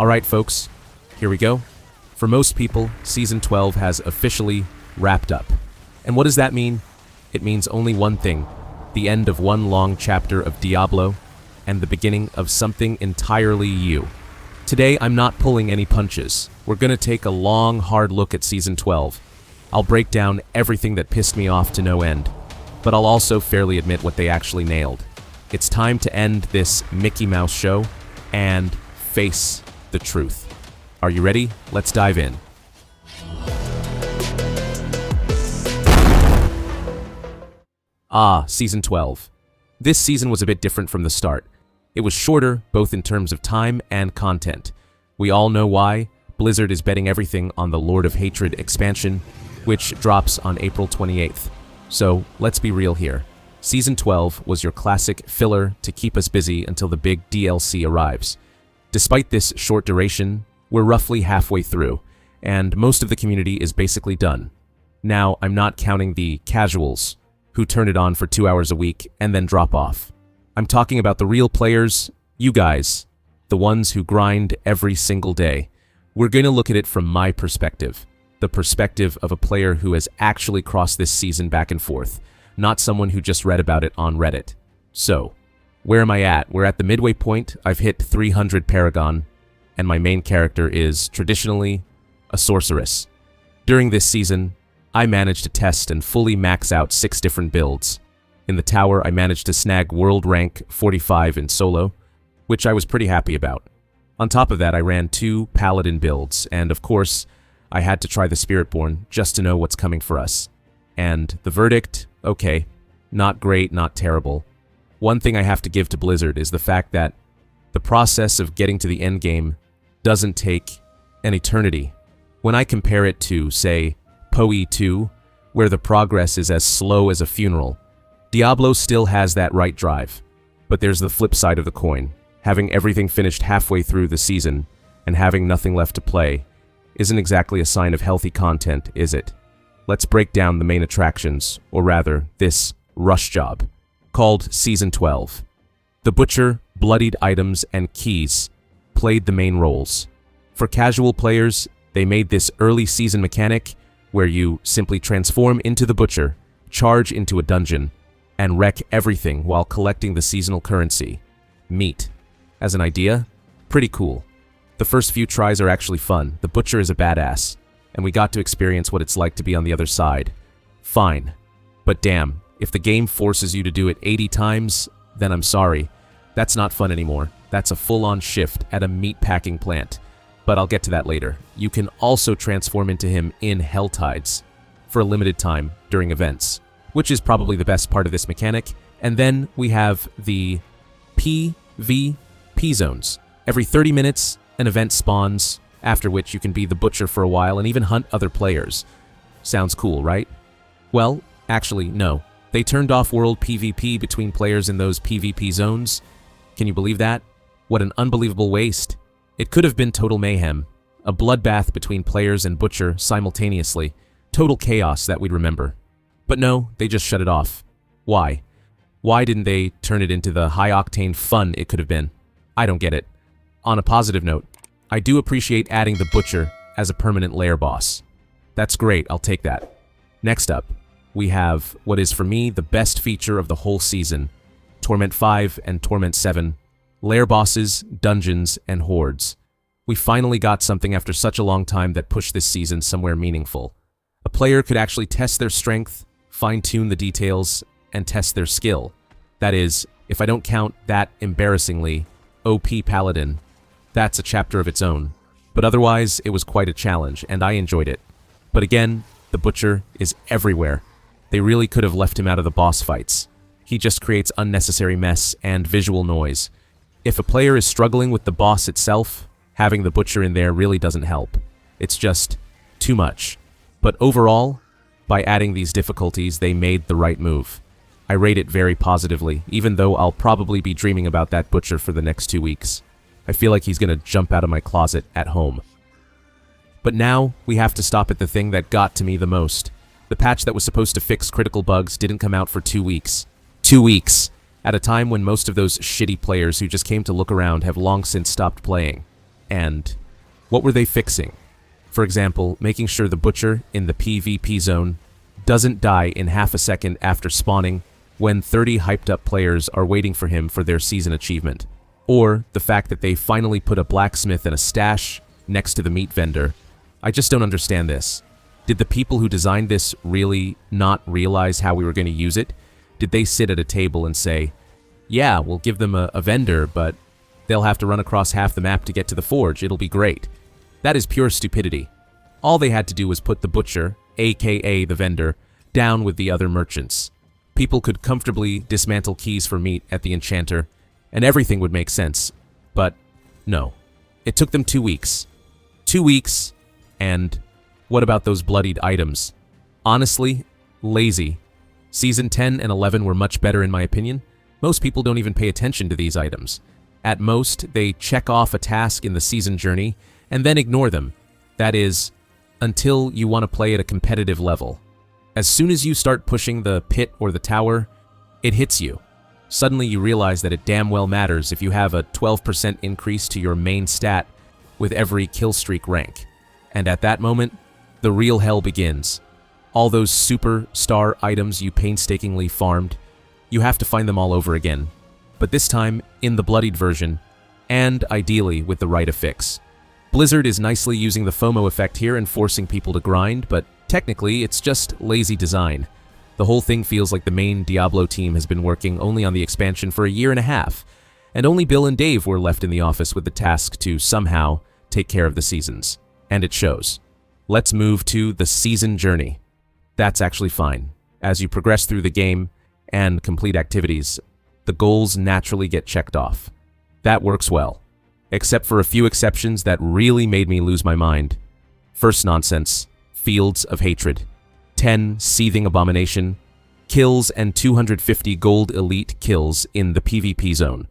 Alright folks, here we go. For most people, Season 12 has officially wrapped up. And what does that mean? It means only one thing, the end of one long chapter of Diablo, and the beginning of something entirely new. Today, I'm not pulling any punches. We're gonna take a long, hard look at Season 12. I'll break down everything that pissed me off to no end, but I'll also fairly admit what they actually nailed. It's time to end this Mickey Mouse show and face the truth. Are you ready? Let's dive in. Season 12. This season was a bit different from the start. It was shorter, both in terms of time and content. We all know why. Blizzard is betting everything on the Lord of Hatred expansion, which drops on April 28th. So, let's be real here. Season 12 was your classic filler to keep us busy until the big DLC arrives. Despite this short duration, we're roughly halfway through, and most of the community is basically done. Now, I'm not counting the casuals, who turn it on for 2 hours a week and then drop off. I'm talking about the real players, you guys, the ones who grind every single day. We're going to look at it from my perspective, the perspective of a player who has actually crossed this season back and forth, not someone who just read about it on Reddit. So, where am I at? We're at the midway point. I've hit 300 Paragon, and my main character is, traditionally, a Sorceress. During this season, I managed to test and fully max out 6 different builds. In the tower, I managed to snag world rank 45 in solo, which I was pretty happy about. On top of that, I ran 2 paladin builds, and of course, I had to try the Spiritborn just to know what's coming for us. And the verdict, okay, not great, not terrible. One thing I have to give to Blizzard is the fact that the process of getting to the endgame doesn't take an eternity. When I compare it to, say, PoE 2, where the progress is as slow as a funeral, Diablo still has that right drive. But there's the flip side of the coin. Having everything finished halfway through the season and having nothing left to play isn't exactly a sign of healthy content, is it? Let's break down the main attractions, or rather, this rush job, called Season 12. The Butcher, Bloodied items, and keys played the main roles. For casual players, they made this early season mechanic where you simply transform into the Butcher, charge into a dungeon, and wreck everything while collecting the seasonal currency, meat. As an idea, pretty cool. The first few tries are actually fun. The Butcher is a badass, and we got to experience what it's like to be on the other side. Fine. But damn, if the game forces you to do it 80 times, then I'm sorry. That's not fun anymore. That's a full-on shift at a meat-packing plant. But I'll get to that later. You can also transform into him in Helltides for a limited time during events, which is probably the best part of this mechanic. And then we have the PvP zones. Every 30 minutes, an event spawns, after which you can be the Butcher for a while and even hunt other players. Sounds cool, right? Well, actually, no. They turned off world PvP between players in those PvP zones. Can you believe that? What an unbelievable waste. It could have been total mayhem, a bloodbath between players and Butcher simultaneously, total chaos that we'd remember. But no, they just shut it off. Why? Why didn't they turn it into the high-octane fun it could have been? I don't get it. On a positive note, I do appreciate adding the Butcher as a permanent lair boss. That's great, I'll take that. Next up, we have what is for me the best feature of the whole season, Torment 5 and Torment 7, lair bosses, dungeons, and hordes. We finally got something after such a long time that pushed this season somewhere meaningful. A player could actually test their strength, fine-tune the details, and test their skill. That is, if I don't count that embarrassingly OP Paladin, that's a chapter of its own. But otherwise, it was quite a challenge, and I enjoyed it. But again, the Butcher is everywhere. They really could have left him out of the boss fights. He just creates unnecessary mess and visual noise. If a player is struggling with the boss itself, having the Butcher in there really doesn't help. It's just too much. But overall, by adding these difficulties, they made the right move. I rate it very positively, even though I'll probably be dreaming about that Butcher for the next 2 weeks. I feel like he's gonna jump out of my closet at home. But now, we have to stop at the thing that got to me the most. The patch that was supposed to fix critical bugs didn't come out for 2 weeks. 2 weeks! At a time when most of those shitty players who just came to look around have long since stopped playing. and what were they fixing? For example, making sure the butcher in the PvP zone doesn't die in half a second after spawning when 30 hyped-up players are waiting for him for their season achievement. Or the fact that they finally put a blacksmith and a stash next to the meat vendor. I just don't understand this. Did the people who designed this really not realize how we were going to use it? Did they sit at a table and say, yeah, we'll give them a vendor, but they'll have to run across half the map to get to the forge. It'll be great. That is pure stupidity. All they had to do was put the butcher, aka the vendor, down with the other merchants. People could comfortably dismantle keys for meat at the enchanter, and everything would make sense. But no. It took them 2 weeks. 2 weeks, and what about those bloodied items? Honestly, lazy. Season 10 and 11 were much better in my opinion. Most people don't even pay attention to these items. At most, they check off a task in the season journey and then ignore them. That is, until you want to play at a competitive level. As soon as you start pushing the pit or the tower, it hits you. Suddenly you realize that it damn well matters if you have a 12% increase to your main stat with every kill streak rank. And at that moment, the real hell begins. All those superstar items you painstakingly farmed, you have to find them all over again. But this time, in the Bloodied version, and ideally with the right affix. Blizzard is nicely using the FOMO effect here and forcing people to grind, but technically it's just lazy design. The whole thing feels like the main Diablo team has been working only on the expansion for a year and a half, and only Bill and Dave were left in the office with the task to somehow take care of the seasons. And it shows. Let's move to the season journey. That's actually fine. As you progress through the game and complete activities, the goals naturally get checked off. That works well, except for a few exceptions that really made me lose my mind. First nonsense, Fields of Hatred, 10 Seething Abomination, kills and 250 gold elite kills in the PvP zone.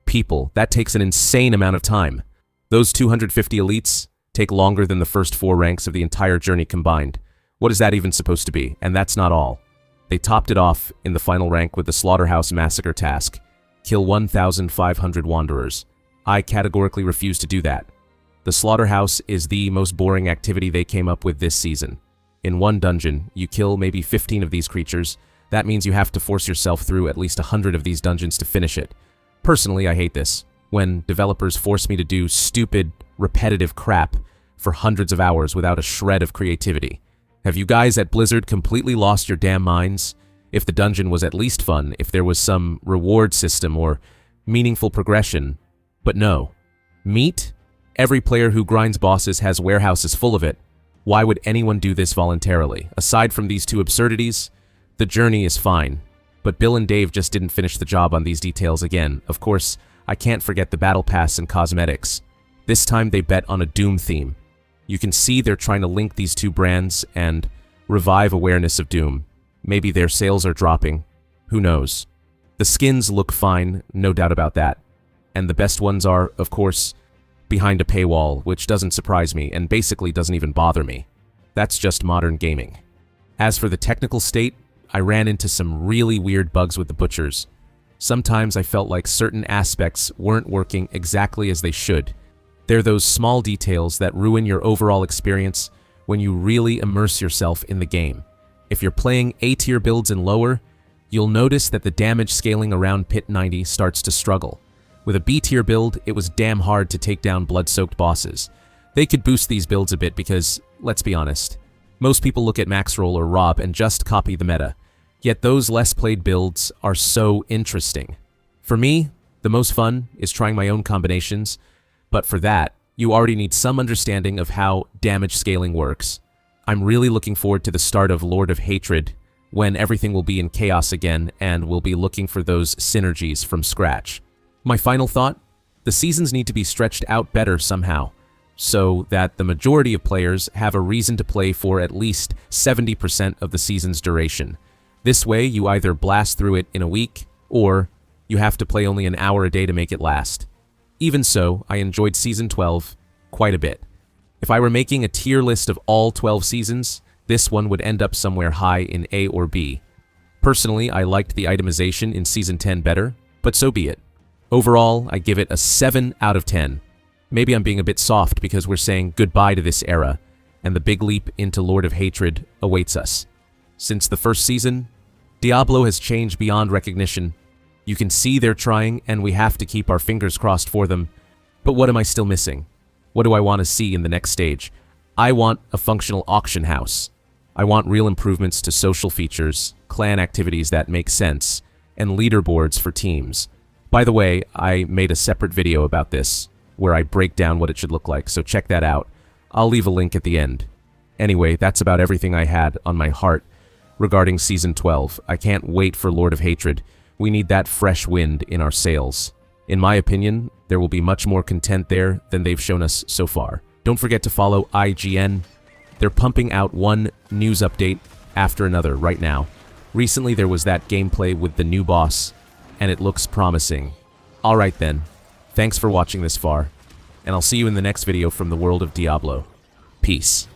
People, that takes an insane amount of time. Those 250 elites take longer than the first 4 ranks of the entire journey combined. What is that even supposed to be? And that's not all. They topped it off in the final rank with the Slaughterhouse Massacre task. Kill 1,500 Wanderers. I categorically refuse to do that. The Slaughterhouse is the most boring activity they came up with this season. In one dungeon, you kill maybe 15 of these creatures. That means you have to force yourself through at least 100 of these dungeons to finish it. Personally, I hate this. When developers force me to do stupid, repetitive crap for hundreds of hours without a shred of creativity. Have you guys at Blizzard completely lost your damn minds? If the dungeon was at least fun, if there was some reward system or meaningful progression. But no. Meat? Every player who grinds bosses has warehouses full of it. Why would anyone do this voluntarily? Aside from these 2 absurdities, the journey is fine. But Bill and Dave just didn't finish the job on these details again. Of course, I can't forget the battle pass and cosmetics. This time they bet on a Doom theme. You can see they're trying to link these 2 brands and revive awareness of Doom. Maybe their sales are dropping. Who knows? The skins look fine, no doubt about that. And the best ones are, of course, behind a paywall, which doesn't surprise me and basically doesn't even bother me. That's just modern gaming. As for the technical state, I ran into some really weird bugs with the butchers. Sometimes I felt like certain aspects weren't working exactly as they should. They're those small details that ruin your overall experience when you really immerse yourself in the game. If you're playing A-tier builds and lower, you'll notice that the damage scaling around Pit 90 starts to struggle. With a B-tier build, it was damn hard to take down blood-soaked bosses. They could boost these builds a bit because, let's be honest, most people look at Maxroll or Rob and just copy the meta. Yet those less played builds are so interesting. For me, the most fun is trying my own combinations, but for that, you already need some understanding of how damage scaling works. I'm really looking forward to the start of Lord of Hatred, when everything will be in chaos again and we'll be looking for those synergies from scratch. My final thought, the seasons need to be stretched out better somehow, so that the majority of players have a reason to play for at least 70% of the season's duration. This way, you either blast through it in a week, or you have to play only an hour a day to make it last. Even so, I enjoyed Season 12 quite a bit. If I were making a tier list of all 12 seasons, this one would end up somewhere high in A or B. Personally, I liked the itemization in Season 10 better, but so be it. Overall, I give it a 7 out of 10. Maybe I'm being a bit soft because we're saying goodbye to this era, and the big leap into Lord of Hatred awaits us. Since the first season, Diablo has changed beyond recognition. You can see they're trying, and we have to keep our fingers crossed for them. But what am I still missing? What do I want to see in the next stage? I want a functional auction house. I want real improvements to social features, clan activities that make sense, and leaderboards for teams. By the way, I made a separate video about this, where I break down what it should look like, so check that out. I'll leave a link at the end. Anyway, that's about everything I had on my heart regarding Season 12. I can't wait for Lord of Hatred. We need that fresh wind in our sails. In my opinion, there will be much more content there than they've shown us so far. Don't forget to follow IGN. They're pumping out one news update after another right now. Recently there was that gameplay with the new boss, and it looks promising. Alright then, thanks for watching this far, and I'll see you in the next video from the world of Diablo. Peace.